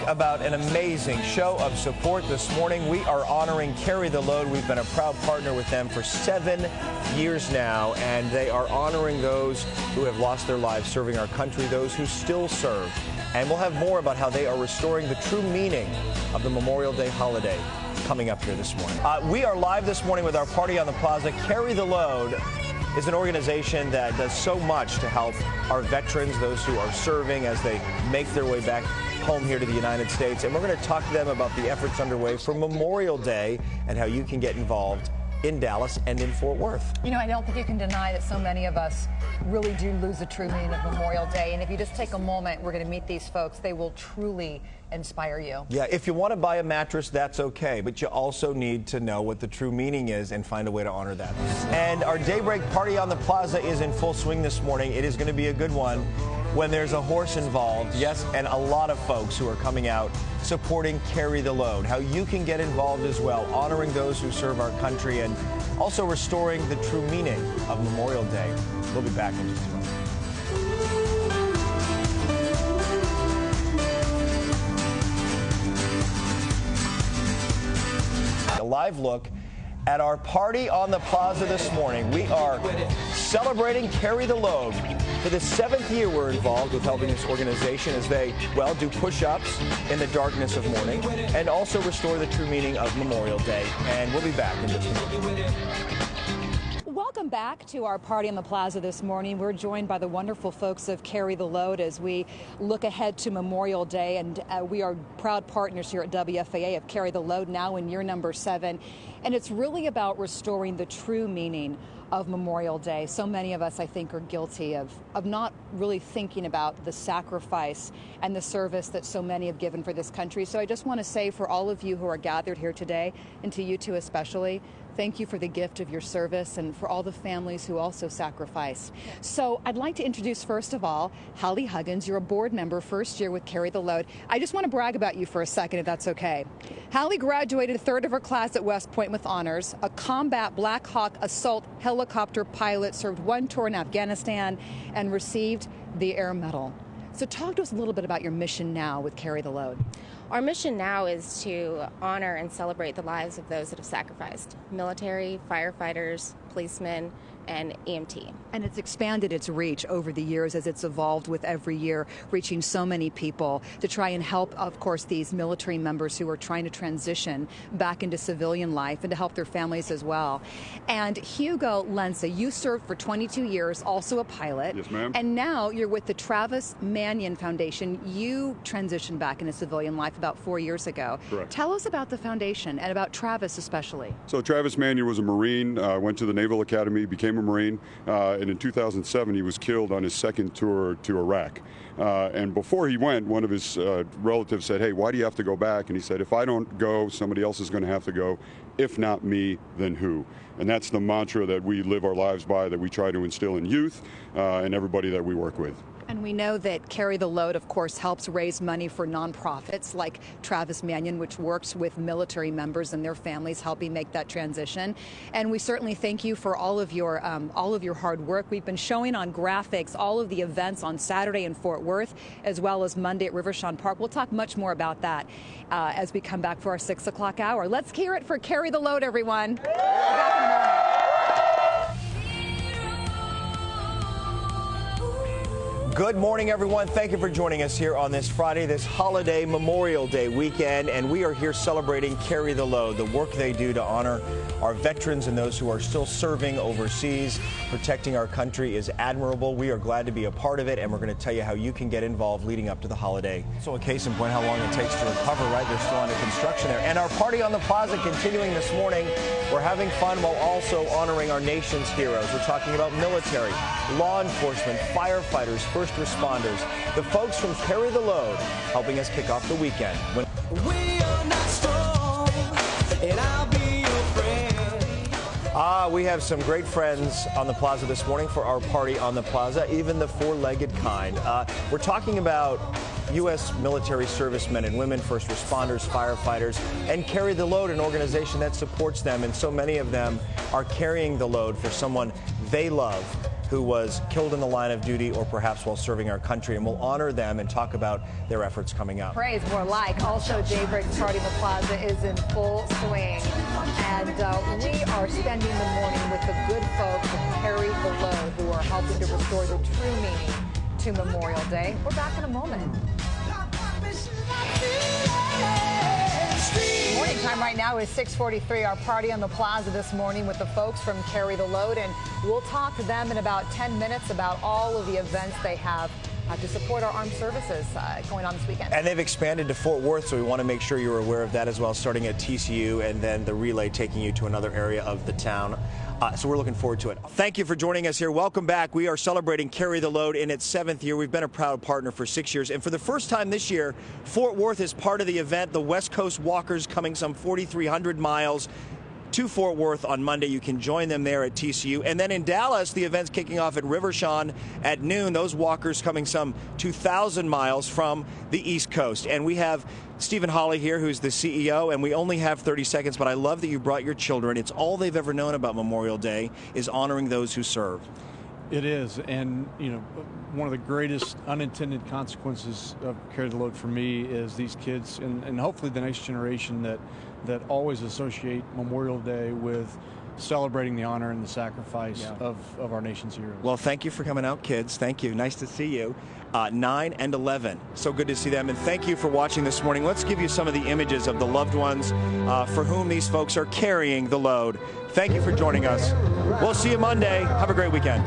about an amazing show of support this morning. We are honoring Carry the Load. We've been a proud partner with them for 7 years now, and they are honoring those who have lost their lives serving our country, those who still serve. And we'll have more about how they are restoring the true meaning of the Memorial Day holiday coming up here this morning. We are live this morning with our party on the plaza. Carry the Load is an organization that does so much to help our veterans, those who are serving as they make their way back home here to the United States. And we're going to talk to them about the efforts underway for Memorial Day and how you can get involved in Dallas and in Fort Worth. You know, I don't think you can deny that so many of us really do lose the true meaning of Memorial Day. And if you just take a moment, we're going to meet these folks. They will truly inspire you. Yeah, if you want to buy a mattress, that's okay. But you also need to know what the true meaning is and find a way to honor that. And our Daybreak party on the plaza is in full swing this morning. It is going to be a good one when there's a horse involved. Yes, and a lot of folks who are coming out supporting Carry the Load. How you can get involved as well, honoring those who serve our country and also restoring the true meaning of Memorial Day. We'll be back in just a moment. A live look at our party on the plaza this morning. We are celebrating Carry the Load. For the 7th year, we're involved with helping this organization as they, well, do push-ups in the darkness of morning and also restore the true meaning of Memorial Day. And we'll be back in just a moment. Welcome back to our party on the plaza this morning. We're joined by the wonderful folks of Carry the Load as we look ahead to Memorial Day, and we are proud partners here at WFAA of Carry the Load, now in year number 7. And it's really about restoring the true meaning of Memorial Day. So many of us, I think, are guilty of not really thinking about the sacrifice and the service that so many have given for this country. So I just want to say, for all of you who are gathered here today, and to you two especially, thank you for the gift of your service and for all the families who also sacrifice. So I'd like to introduce, first of all, Hallie Huggins. You're a board member, first year with Carry the Load. I just want to brag about you for a second, if that's okay. Hallie graduated 3rd of her class at West Point with honors, a combat Black Hawk assault helicopter pilot, served 1 tour in Afghanistan, and received the Air Medal. So talk to us a little bit about your mission now with Carry the Load. Our mission now is to honor and celebrate the lives of those that have sacrificed: military, firefighters, policemen, and EMT. And it's expanded its reach over the years as it's evolved with every year, reaching so many people to try and help, of course, these military members who are trying to transition back into civilian life and to help their families as well. And Hugo Lenza, you served for 22 years, also a pilot. Yes, ma'am. And now you're with the Travis Manion Foundation. You transitioned back into civilian life about 4 years ago. Correct. Tell us about the foundation and about Travis especially. So Travis Manion was a Marine, went to the Naval Academy, became a Marine, and in 2007 he was killed on his 2nd tour to Iraq. And before he went, one of his relatives said, "Hey, why do you have to go back?" And he said, "If I don't go, somebody else is going to have to go. If not me, then who?" And that's the mantra that we live our lives by, that we try to instill in youth and everybody that we work with. And we know that Carry the Load, of course, helps raise money for nonprofits like Travis Manion, which works with military members and their families, helping make that transition. And we certainly thank you for all of your hard work. We've been showing on graphics all of the events on Saturday in Fort Worth, as well as Monday at Rivershon Park. We'll talk much more about that as we come back for our 6 o'clock hour. Let's hear it for Carry the Load, everyone. Back in a moment. Good morning, everyone. Thank you for joining us here on this Friday, this holiday Memorial Day weekend. And we are here celebrating Carry the Load, the work they do to honor our veterans and those who are still serving overseas. Protecting our country is admirable. We are glad to be a part of it, and we're going to tell you how you can get involved leading up to the holiday. So a case in point, how long it takes to recover, right? They're still under construction there. And our party on the plaza continuing this morning. We're having fun while also honoring our nation's heroes. We're talking about military, law enforcement, firefighters, first responders, the folks from Carry the Load helping us kick off the weekend. We are not strong, and I'll be your friend. We have some great friends on the plaza this morning for our party on the plaza, even the four-legged kind. We're talking about U.S. military servicemen and women, first responders, firefighters, and Carry the Load, an organization that supports them, and so many of them are carrying the load for someone they love who was killed in the line of duty or perhaps while serving our country. And we'll honor them and talk about their efforts coming up. Praise more like. Also, Daybreak's Party in the Plaza is in full swing. And we are spending the morning with the good folks who carry the load, who are helping to restore the true meaning to Memorial Day. We're back in a moment. Morning time right now is 6:43. Our party on the plaza this morning with the folks from Carry the Load, and we'll talk to them in about 10 minutes about all of the events they have to support our armed services going on this weekend. And they've expanded to Fort Worth, so we want to make sure you're aware of that as well, starting at TCU and then the relay taking you to another area of the town. So we're looking forward to it. Thank you for joining us here. Welcome back. We are celebrating Carry the Load in its 7th year. We've been a proud partner for 6 years. And for the first time this year, Fort Worth is part of the event. The West Coast Walkers coming some 4,300 miles to Fort Worth on Monday. You can join them there at TCU. And then in Dallas, the event's kicking off at Rivershawn at noon. Those walkers coming some 2,000 miles from the East Coast. And we have Stephen Hawley here, who's the CEO, and we only have 30 seconds, but I love that you brought your children. It's all they've ever known about Memorial Day is honoring those who serve. It is, and you know, one of the greatest unintended consequences of Carry the Load for me is these kids, and hopefully the next generation that always associate Memorial Day with celebrating the honor and the sacrifice of our nation's heroes. Well, thank you for coming out, kids. Thank you. Nice to see you. 9 and 11. So good to see them. And thank you for watching this morning. Let's give you some of the images of the loved ones for whom these folks are carrying the load. Thank you for joining us. We'll see you Monday. Have a great weekend.